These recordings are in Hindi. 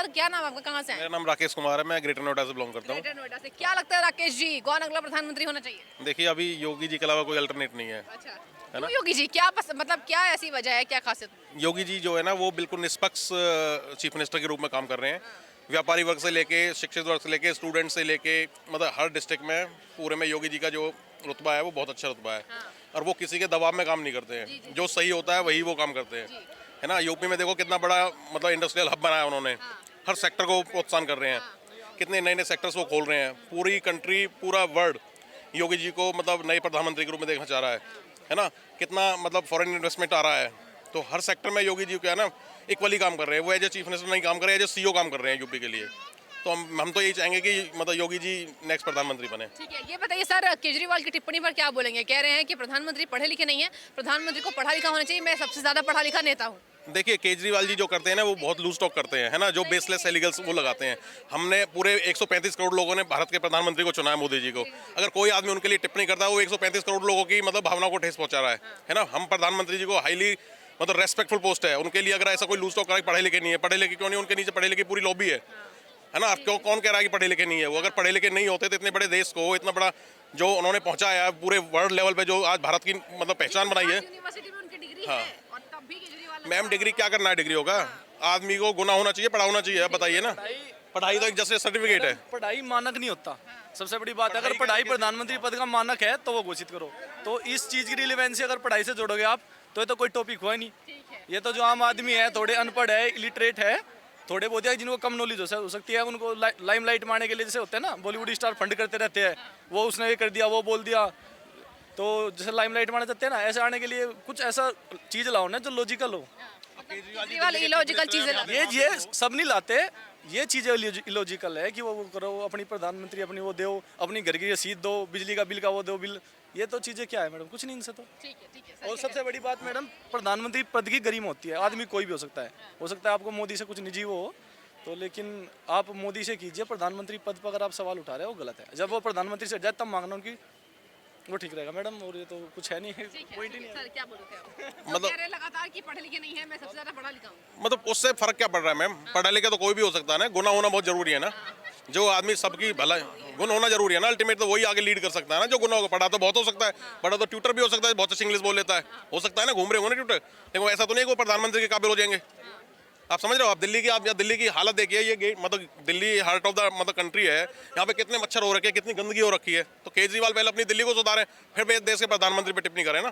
सर क्या नाम आपका, कहाँ से मेरा हैं? नाम राकेश कुमार है, मैं ग्रेटर नोएडा से बिलोंग करता हूँ। ग्रेटर नोएडा से। क्या लगता है राकेश जी, कौन अगला प्रधानमंत्री होना चाहिए? देखिए अभी योगी जी के अलावा कोई अल्टरनेट नहीं है। अच्छा, है ना? क्यों योगी जी, क्या मतलब क्या ऐसी वजह है, क्या खासियत? योगी जी जो है ना वो बिल्कुल निष्पक्ष चीफ मिनिस्टर के रूप में काम कर रहे हैं। व्यापारी वर्ग से लेके, शिक्षित वर्ग से लेके, स्टूडेंट से लेके, मतलब हर डिस्ट्रिक्ट में पूरे में योगी जी का जो रुतबा है वो बहुत अच्छा रुतबा है। और वो किसी के दबाव में काम नहीं करते हैं। जो सही होता है वही वो काम करते हैं। है ना? यूपी में देखो कितना बड़ा मतलब इंडस्ट्रियल हब बनाया उन्होंने। हर सेक्टर को प्रोत्साहन कर रहे हैं। कितने नए नए सेक्टर्स वो खोल रहे हैं। पूरी कंट्री, पूरा वर्ल्ड योगी जी को मतलब नए प्रधानमंत्री के रूप में देखना चाह रहा है ना? कितना मतलब फॉरेन इन्वेस्टमेंट आ रहा है। तो हर सेक्टर में योगी जी क्या है ना इक्वली काम कर रहे हैं। वो एज ए चीफ मिनिस्टर नहीं काम कर रहे हैं, एज ए सीईओ काम कर रहे हैं यूपी के लिए। तो हम तो यही चाहेंगे कि मतलब योगी जी नेक्स्ट प्रधानमंत्री बने। ठीक है, ये बताइए सर, केजरीवाल की टिप्पणी पर क्या बोलेंगे? कह रहे हैं कि प्रधानमंत्री पढ़े लिखे नहीं है, प्रधानमंत्री को पढ़ा लिखा होना चाहिए, मैं सबसे ज्यादा पढ़ा लिखा नेता हूँ। देखिए केजरीवाल जी जो करते हैं ना वो बहुत लूज टॉक करते हैं, है ना? जो बेसलेस एलिगल्स वो लगाते हैं। हमने पूरे 135 करोड़ लोगों ने भारत के प्रधानमंत्री को चुना है, मोदी जी को। अगर कोई आदमी उनके लिए टिप्पणी करता है वो 135 करोड़ लोगों की मतलब भावना को ठेस पहुंचा रहा है ना? हम प्रधानमंत्री जी को हाईली मतलब रेस्पेक्टफुल पोस्ट है उनके लिए। अगर ऐसा कोई लूज टॉक करा पढ़े लिखे नहीं है, पढ़े लिखे क्यों नहीं? उनके नीचे पढ़े लिखे पूरी लॉबी है ना? क्यों कौन कह रहा है कि पढ़े लिखे नहीं है वो? अगर पढ़े लिखे नहीं होते तो इतने बड़े देश को इतना बड़ा जो उन्होंने पहुंचाया पूरे वर्ल्ड लेवल पे, जो आज भारत की मतलब पहचान बनाई है। यूनिवर्सिटी में उनकी डिग्री हाँ। है और तब भी केजरीवाल मैम डिग्री क्या करना है? डिग्री होगा? आदमी को गुना होना चाहिए, पढ़ा होना चाहिए। आप बताइए ना, पढ़ाई तो एक जस्ट सर्टिफिकेट है। पढ़ाई मानक नहीं होता। सबसे बड़ी बात है, अगर पढ़ाई प्रधानमंत्री पद का मानक है तो वो घोषित करो। तो इस चीज की रिलेवेंसी अगर पढ़ाई से जोड़ोगे आप तो ये तो कोई टॉपिक हुआ ही नहीं। ये तो जो आम आदमी है, थोड़े अनपढ़ है, इलिटरेट है, थोड़े बहुत है जिनको कम नॉलेज हो सकती है, उनको लाइमलाइट मारने के लिए जैसे होते हैं ना बॉलीवुड स्टार फंड करते रहते हैं, वो उसने ये कर दिया, वो बोल दिया, तो जैसे लाइमलाइट मारने चाहते हैं ना, ऐसे आने के लिए कुछ ऐसा चीज लाओ ना जो लॉजिकल हो। केजरीवाल इलॉजिकल चीजें लाते हैं। ये सब नहीं लाते। ये चीजें इलॉजिकल है कि वो करो, अपनी प्रधानमंत्री अपनी वो दो, अपनी घर की रसीद दो, बिजली का बिल का वो दो बिल। ये तो चीजें क्या है मैडम? कुछ नहीं इनसे तो। ठीक है सर, और सबसे बड़ी बात मैडम, प्रधानमंत्री पद की गरिमा होती है। आदमी कोई भी हो सकता है आपको मोदी से कुछ निजी वो हो तो, लेकिन आप मोदी से कीजिए। प्रधानमंत्री पद पर अगर आप सवाल उठा रहे हो वो गलत है। जब वो प्रधानमंत्री से जाए तब मांगना उनकी, वो ठीक रहेगा मैडम। और ये तो कुछ है नहीं, पॉइंट ही नहीं है। सर क्या बोल रहे थे आप? मतलब- कह रहे हैं लगातार कि पढ़े लिखे नहीं है, मैं सबसे ज्यादा पढ़ा लिखा हूँ। मतलब उससे फर्क क्या पड़ रहा है मैम? पढ़ा लिखा तो कोई भी हो सकता है ना, गुना होना बहुत जरूरी है ना। जो आदमी सबकी भला गुण होना जरूरी है ना। अल्टीमेट तो वही आगे लीड कर सकता है ना जो गुना होगा। पढ़ा तो बहुत हो सकता है, पढ़ा तो ट्यूटर भी हो सकता है, बहुत अच्छी इंग्लिश बोल लेता है, हो सकता है ना, घूम रहे होंगे ना ट्यूटर। लेकिन ऐसा तो नहीं कि वो प्रधानमंत्री के काबिल हो जाएंगे। आप समझ रहे हो? आप दिल्ली की हालत देखिए। ये गेट मतलब दिल्ली हार्ट ऑफ द मतलब कंट्री है, यहाँ पे कितने मच्छर हो रखे हैं, कितनी गंदगी हो रखी है। तो केजरीवाल पहले अपनी दिल्ली को सुधारें, फिर देश के प्रधानमंत्री पे टिप्पणी करें ना।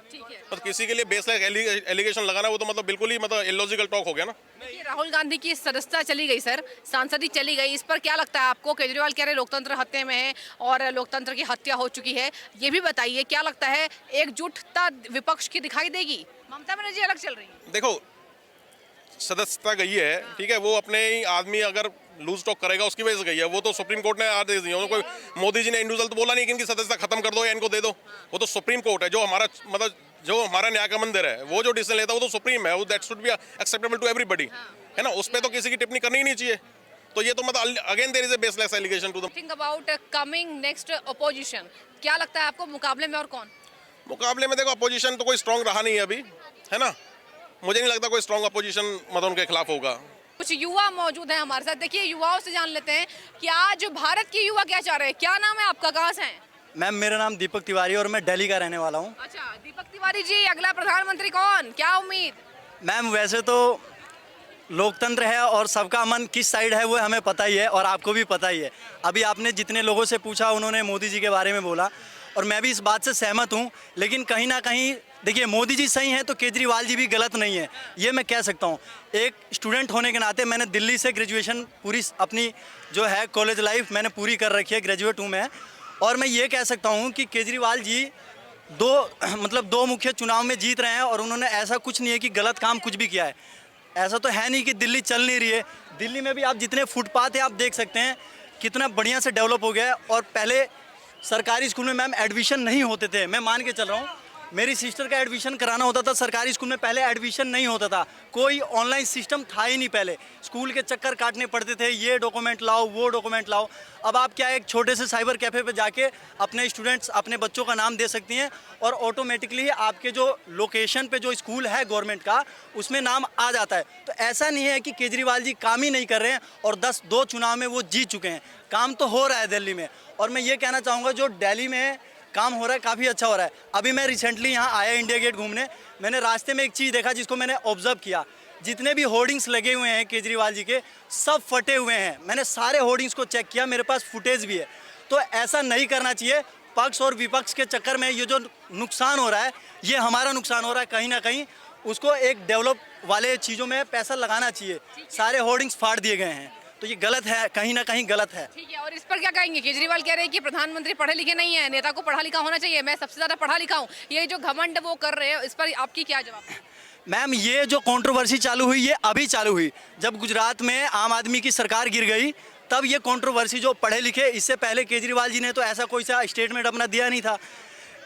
तो किसी के लिए बेसलाइक एलिगेशन लगाना वो तो मतलब बिल्कुल ही मतलब इलॉजिकल टॉक हो गया ना। देखिए, राहुल गांधी की सदस्यता चली गई सर, सांसदी चली गई, इस पर क्या लगता है आपको? केजरीवाल कह रहे लोकतंत्र हत्या में है और लोकतंत्र की हत्या हो चुकी है। ये भी बताइए, क्या लगता है एकजुटता विपक्ष की दिखाई देगी? ममता बनर्जी अलग चल रही है। देखो सदस्यता गई है, ठीक है, वो अपने ही आदमी अगर लूज टॉक करेगा उसकी वजह से गई है। वो तो सुप्रीम कोर्ट ने आदेश दिया। कोई मोदी जी ने इंडिविजुअल तो बोला नहीं कि इनकी सदस्यता खत्म कर दो या इनको दे दो। वो तो सुप्रीम कोर्ट है जो हमारा मतलब जो हमारा न्याय का मंदिर है। वो जो डिसीजन लेता है वो तो सुप्रीम है, वो that should be acceptable to everybody, है ना? उस पर तो किसी की टिप्पणी करनी ही नहीं चाहिए। तो ये तो मतलब again there is a baseless allegation to the think about coming next opposition, क्या लगता है आपको मुकाबले में और कौन? मुकाबले में देखो अपोजिशन तो कोई स्ट्रांग रहा नहीं है अभी, है ना? मुझे नहीं लगता कोई स्ट्रांग अपोजिशन मतलब उनके खिलाफ होगा। कुछ युवा मौजूद हैं हमारे साथ। देखिए, युवाओं से जान लेते हैं कि आज भारत के युवा क्या चाह रहे हैं। क्या नाम है आपका, कहाँ से हैं? मैम मेरा नाम दीपक तिवारी और मैं दिल्ली का रहने वाला हूँ। अच्छा दीपक तिवारी जी, अगला प्रधानमंत्री कौन, क्या उम्मीद? मैम वैसे तो लोकतंत्र है और सबका मन किस साइड है वो हमें पता ही है और आपको भी पता ही है। अभी आपने जितने लोगों से पूछा उन्होंने मोदी जी के बारे में बोला और मैं भी इस बात से सहमत हूँ। लेकिन कहीं ना कहीं देखिए, मोदी जी सही हैं तो केजरीवाल जी भी गलत नहीं है, ये मैं कह सकता हूँ। एक स्टूडेंट होने के नाते मैंने दिल्ली से ग्रेजुएशन पूरी अपनी जो है कॉलेज लाइफ मैंने पूरी कर रखी है, ग्रेजुएट हूँ मैं। और मैं ये कह सकता हूँ कि केजरीवाल जी दो मुख्य चुनाव में जीत रहे हैं और उन्होंने ऐसा कुछ नहीं है कि गलत काम कुछ भी किया है। ऐसा तो है नहीं कि दिल्ली चल नहीं रही है। दिल्ली में भी आप जितने फुटपाथ है आप देख सकते हैं कितना बढ़िया से डेवलप हो गया है। और पहले सरकारी स्कूल में मैम एडमिशन नहीं होते थे, मैं मान के चल रहा हूँ मेरी सिस्टर का एडमिशन कराना होता था सरकारी स्कूल में, पहले एडमिशन नहीं होता था, कोई ऑनलाइन सिस्टम था ही नहीं, पहले स्कूल के चक्कर काटने पड़ते थे, ये डॉक्यूमेंट लाओ वो डॉक्यूमेंट लाओ। अब आप क्या एक छोटे से साइबर कैफ़े पे जाके अपने स्टूडेंट्स अपने बच्चों का नाम दे सकती हैं और ऑटोमेटिकली आपके जो लोकेशन पे जो स्कूल है गवर्नमेंट का उसमें नाम आ जाता है। तो ऐसा नहीं है कि केजरीवाल जी काम ही नहीं कर रहे हैं और 2 चुनाव में वो जीत चुके हैं, काम तो हो रहा है दिल्ली में। और मैं ये कहना चाहूँगा जो दिल्ली में काम हो रहा है काफ़ी अच्छा हो रहा है। अभी मैं रिसेंटली यहाँ आया इंडिया गेट घूमने, मैंने रास्ते में एक चीज़ देखा जिसको मैंने ऑब्जर्व किया, जितने भी होर्डिंग्स लगे हुए हैं केजरीवाल जी के सब फटे हुए हैं। मैंने सारे होर्डिंग्स को चेक किया, मेरे पास फुटेज भी है। तो ऐसा नहीं करना चाहिए, पक्ष और विपक्ष के चक्कर में ये जो नुकसान हो रहा है ये हमारा नुकसान हो रहा है कहीं ना कहीं। उसको एक डेवलप वाले चीज़ों में पैसा लगाना चाहिए। सारे होर्डिंग्स फाड़ दिए गए हैं तो ये गलत है, कहीं ना कहीं गलत है। ठीक है, और इस पर क्या कहेंगे? केजरीवाल कह रहे हैं कि प्रधानमंत्री पढ़े लिखे नहीं है, नेता को पढ़ा लिखा होना चाहिए, मैं सबसे ज़्यादा पढ़ा लिखा हूँ, ये जो घमंड वो कर रहे हैं, इस पर आपकी क्या जवाब है? मैम ये जो कंट्रोवर्सी चालू हुई ये अभी चालू हुई, जब गुजरात में आम आदमी की सरकार गिर गई तब ये कंट्रोवर्सी जो पढ़े लिखे, इससे पहले केजरीवाल जी ने तो ऐसा कोई सा स्टेटमेंट अपना दिया नहीं था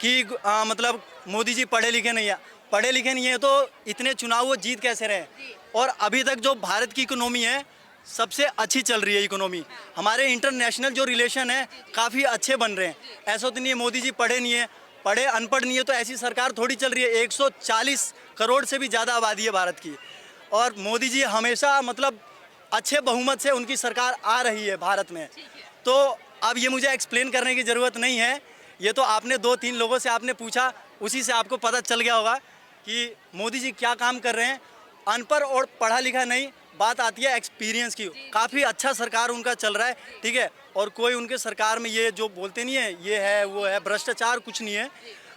कि मतलब मोदी जी पढ़े लिखे नहीं है। पढ़े लिखे नहीं है तो इतने चुनाव वो जीत कैसे रहे? और अभी तक जो भारत की इकोनॉमी है सबसे अच्छी चल रही है इकोनॉमी, हमारे इंटरनेशनल जो रिलेशन है काफ़ी अच्छे बन रहे हैं। ऐसा तो नहीं है मोदी जी पढ़े नहीं है, पढ़े अनपढ़ नहीं है तो ऐसी सरकार थोड़ी चल रही है। 140 करोड़ से भी ज़्यादा आबादी है भारत की और मोदी जी हमेशा मतलब अच्छे बहुमत से उनकी सरकार आ रही है भारत में। तो अब ये मुझे एक्सप्लेन करने की ज़रूरत नहीं है, ये तो आपने 2-3 लोगों से आपने पूछा, उसी से आपको पता चल गया होगा कि मोदी जी क्या काम कर रहे हैं। अनपढ़ और पढ़ा लिखा नहीं, बात आती है एक्सपीरियंस की। काफ़ी अच्छा सरकार उनका चल रहा है, ठीक है। और कोई उनके सरकार में ये जो बोलते नहीं है ये है वो है भ्रष्टाचार कुछ नहीं है।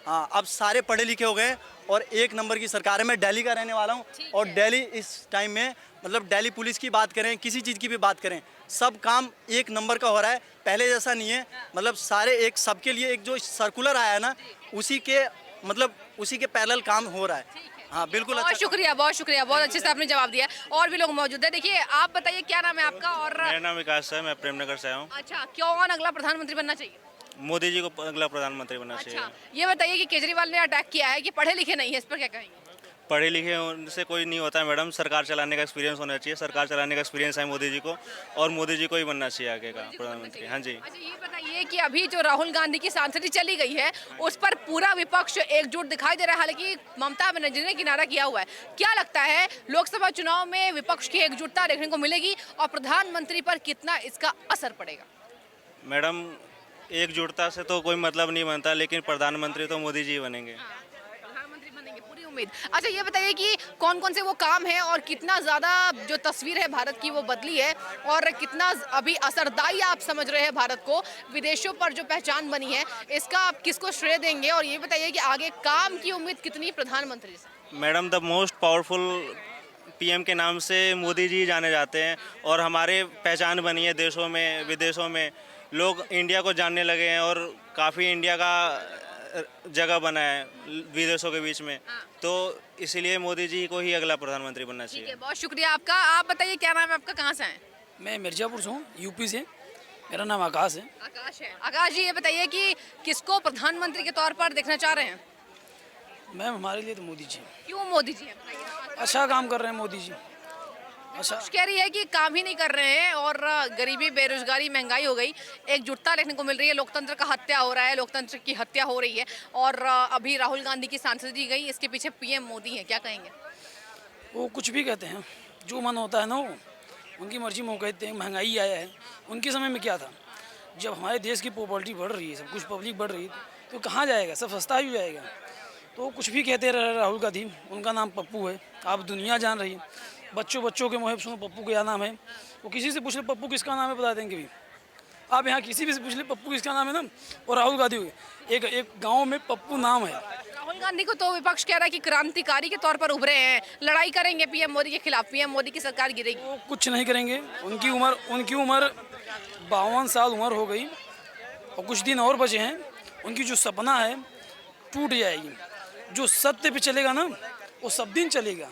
हाँ, अब सारे पढ़े लिखे हो गए और एक नंबर की सरकार है। मैं दिल्ली का रहने वाला हूँ और दिल्ली इस टाइम में मतलब दिल्ली पुलिस की बात करें, किसी चीज़ की भी बात करें, सब काम एक नंबर का हो रहा है, पहले जैसा नहीं है। मतलब सारे एक सबके लिए एक जो सर्कुलर आया है ना उसी के पैरेलल काम हो रहा है। हाँ बिल्कुल। बहुत अच्छा, शुक्रिया, बहुत शुक्रिया, बहुत अच्छे से आपने जवाब दिया। और भी लोग मौजूद है, देखिए आप बताइए क्या नाम है आपका? और मेरा नाम विकास है, मैं प्रेमनगर से आया हूँ। अच्छा, कौन अगला प्रधानमंत्री बनना चाहिए? मोदी जी को अगला प्रधानमंत्री बनना चाहिए। अच्छा, ये बताइए कि केजरीवाल ने अटैक किया है कि पढ़े लिखे नहीं है, इस पर क्या कहेंगे? पढ़े लिखे उनसे कोई नहीं होता है मैडम, सरकार चलाने का एक्सपीरियंस होना चाहिए। सरकार चलाने का एक्सपीरियंस है मोदी जी को और मोदी जी को ही बनना चाहिए आगे का प्रधानमंत्री। हाँ जी। अच्छा, ये बताइए कि अभी जो राहुल गांधी की सांसदी चली गई है उस पर पूरा विपक्ष एकजुट दिखाई दे रहा है, हालांकि ममता बनर्जी ने किनारा किया हुआ है। क्या लगता है लोकसभा चुनाव में विपक्ष की एकजुटता देखने को मिलेगी और प्रधानमंत्री पर कितना इसका असर पड़ेगा? मैडम एकजुटता से तो कोई मतलब नहीं बनता, लेकिन प्रधानमंत्री तो मोदी जी बनेंगे। प्रधानमंत्री बनेंगे, पूरी उम्मीद। अच्छा, ये बताइए कि कौन कौन से वो काम है और कितना ज़्यादा जो तस्वीर है भारत की वो बदली है और कितना अभी असरदायी आप समझ रहे हैं भारत को, विदेशों पर जो पहचान बनी है इसका आप किसको श्रेय देंगे? और ये बताइए कि आगे काम की उम्मीद कितनी प्रधानमंत्री से? Madam the most powerful PM के नाम से मोदी जी जाने जाते हैं और हमारे पहचान बनी है देशों में विदेशों में, लोग इंडिया को जानने लगे हैं और काफ़ी इंडिया का जगह बना है विदेशों के बीच में। तो इसीलिए मोदी जी को ही अगला प्रधानमंत्री बनना ठीक है, चाहिए। बहुत शुक्रिया आपका। आप बताइए क्या नाम है आपका, कहाँ से हैं? मैं मिर्ज़ापुर से हूँ, यूपी से। मेरा नाम आकाश है। आकाश है। आकाश जी, ये बताइए कि किसको प्रधानमंत्री के तौर पर देखना चाह रहे हैं? मैम हमारे लिए तो मोदी जी क्यों मोदी जी हैं बताइए? अच्छा काम कर रहे हैं मोदी जी। अच्छा, विपक्ष कह रही है कि काम ही नहीं कर रहे हैं और गरीबी, बेरोजगारी, महंगाई हो गई, एकजुटता देखने को मिल रही है, लोकतंत्र का हत्या हो रहा है, लोकतंत्र की हत्या हो रही है। और अभी राहुल गांधी की सांसदी गई, इसके पीछे पीएम मोदी है, क्या कहेंगे? वो कुछ भी कहते हैं, जो मन होता है ना वो उनकी मर्जी में वो कहते हैं। महंगाई आया है, उनके समय में क्या था? जब हमारे देश की पॉपुलरिटी बढ़ रही है, सब कुछ पब्लिक बढ़ रही है, तो कहाँ जाएगा? सब सस्ता ही हो जाएगा। तो कुछ भी कहते रहे राहुल गांधी, उनका नाम पप्पू है, आप दुनिया जान रही है। बच्चों के मुँह सुनो पप्पू क्या नाम है, वो किसी से पूछ ले पप्पू किसका नाम है बता देंगे भी। आप यहाँ किसी भी से पूछ ले पप्पू किसका नाम है ना, और राहुल गांधी एक गाँव में पप्पू नाम है। राहुल गांधी को तो विपक्ष कह रहा है कि क्रांतिकारी के तौर पर उभरे हैं, लड़ाई करेंगे पीएम मोदी के खिलाफ, पीएम मोदी की सरकार गिरेगी। वो कुछ नहीं करेंगे, उनकी उम्र 52 साल उम्र हो गई और कुछ दिन और बचे हैं। उनकी जो सपना है टूट जाएगी। जो सत्य पे चलेगा ना वो सब दिन चलेगा,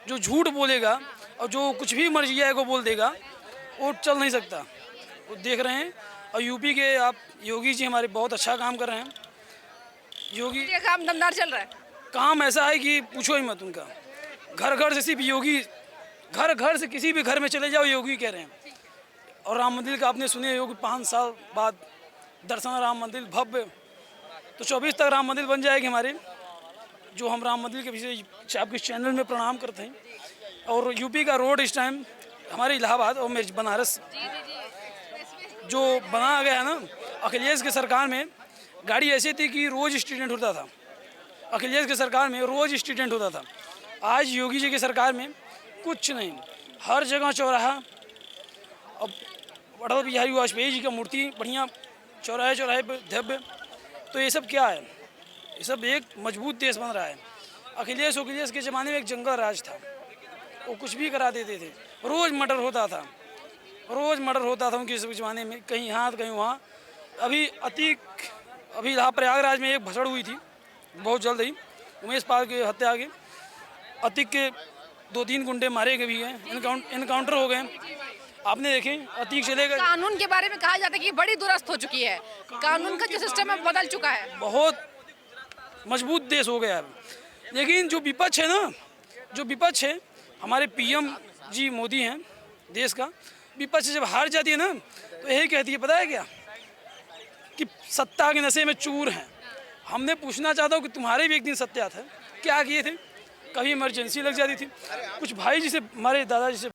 जो झूठ बोलेगा और जो कुछ भी मर्जी आएगा बोल देगा वो चल नहीं सकता। वो देख रहे हैं। और यूपी के आप योगी जी हमारे बहुत अच्छा काम कर रहे हैं। योगी ये काम दमदार चल रहा है। काम ऐसा है कि पूछो ही मत उनका। घर घर से सिर्फ योगी, घर घर से किसी भी घर में चले जाओ योगी कह रहे हैं। और राम मंदिर का आपने सुने होगी 5 साल बाद दर्शन राम मंदिर भव्य, तो 24 तक राम मंदिर बन जाएगी हमारे, जो हम राम मंदिर के विषय आपके चैनल में प्रणाम करते हैं। और यूपी का रोड इस टाइम हमारे इलाहाबाद और बनारस जो बना गया है ना, अखिलेश के सरकार में गाड़ी ऐसी थी कि रोज़ स्टूडेंट होता था। अखिलेश के सरकार में रोज़ स्टूडेंट होता था। आज योगी जी की सरकार में कुछ नहीं, हर जगह चौराहा। अब अटल बिहारी वाजपेयी जी का मूर्ति बढ़िया चौराहे चौराहे पे धब्य। तो ये सब क्या है? ये सब एक मजबूत देश बन रहा है। अखिलेश के ज़माने में एक जंगल राज था, वो कुछ भी करा देते थे। रोज़ मर्डर होता था, रोज़ मर्डर होता था उनके ज़माने में, कहीं यहाँ कहीं वहाँ। अभी यहाँ प्रयागराज में एक भसड़ हुई थी बहुत जल्द ही, उमेश पाल की हत्या के। अतीक के 2-3 गुंडे मारे गए भी हैं, इनकाउंटर हो गए। आपने देखे अतीक चले गए। कानून के बारे में कहा जाता है कि बड़ी दुरुस्त हो चुकी है, कानून का जो सिस्टम है बदल चुका है, बहुत मजबूत देश हो गया है। लेकिन जो विपक्ष है ना, जो विपक्ष है, हमारे पीएम जी मोदी हैं देश का। विपक्ष जब हार जाती है ना तो यही कहती है, पता है क्या, कि सत्ता के नशे में चूर हैं। हमने पूछना चाहता हूँ कि तुम्हारे भी एक दिन सत्या था, क्या किए थे? कभी इमरजेंसी लग जाती थी, कुछ भाई जी से, हमारे दादाजी से